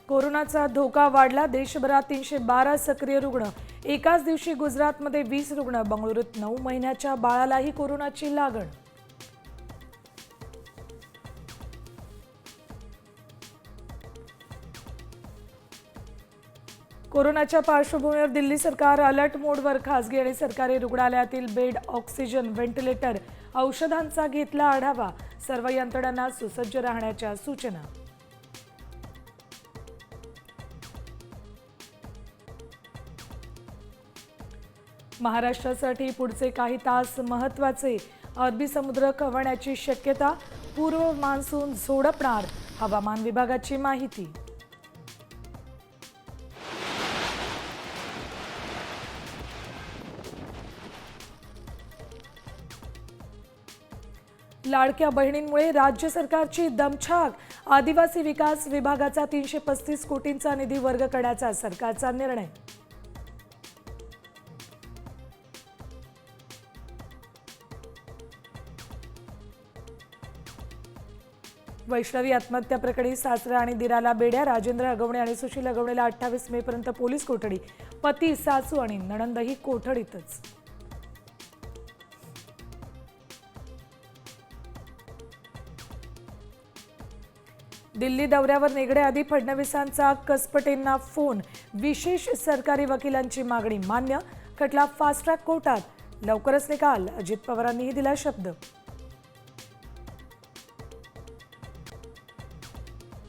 कोरोनाचा धोका वाढला, देशभरात 312 सक्रिय रुग्ण। एकाच दिवशी गुजरातमध्ये 20 रुग्ण। बंगळुरूत 9 महिन्याच्या बाळालाही कोरोनाची लागण। कोरोनाच्या पार्श्वभूमीवर दिल्ली सरकार अलर्ट मोडवर। खासगी आणि सरकारी रुग्णालयातील बेड, ऑक्सिजन, व्हेंटिलेटर, औषधांचा घेतला आढावा। सर्व यंत्रणांना सुसज्ज राहण्याच्या सूचना। महाराष्ट्रासाठी पुढचे काही तास महत्त्वाचे। अरबी समुद्र खवळण्याची शक्यता। पूर्व मान्सून झोडपणार, हवामान विभागाची माहिती। लाडक्या बहिणींमुळे राज्य सरकारची दमछाक। आदिवासी विकास विभागाचा 335 कोटींचा निधी वर्ग करण्याचा सरकारचा निर्णय। वैष्णवी आत्महत्या प्रकरणी सासरा आणि दिराला बेड्या। राजेंद्र हगवणे आणि सुशील हगवणेला 28 मे पर्यंत पोलीस कोठडी। पती, सासू आणि नणंदही कोठडीतच। दिल्ली दौऱ्यावर निघण्याआधी फडणवीसांचा कसपटेंना फोन। विशेष सरकारी वकिलांची मागणी मान्य। खटला फास्ट ट्रॅक कोर्टात, लवकरच निकाल। अजित पवारांनीही दिला शब्द।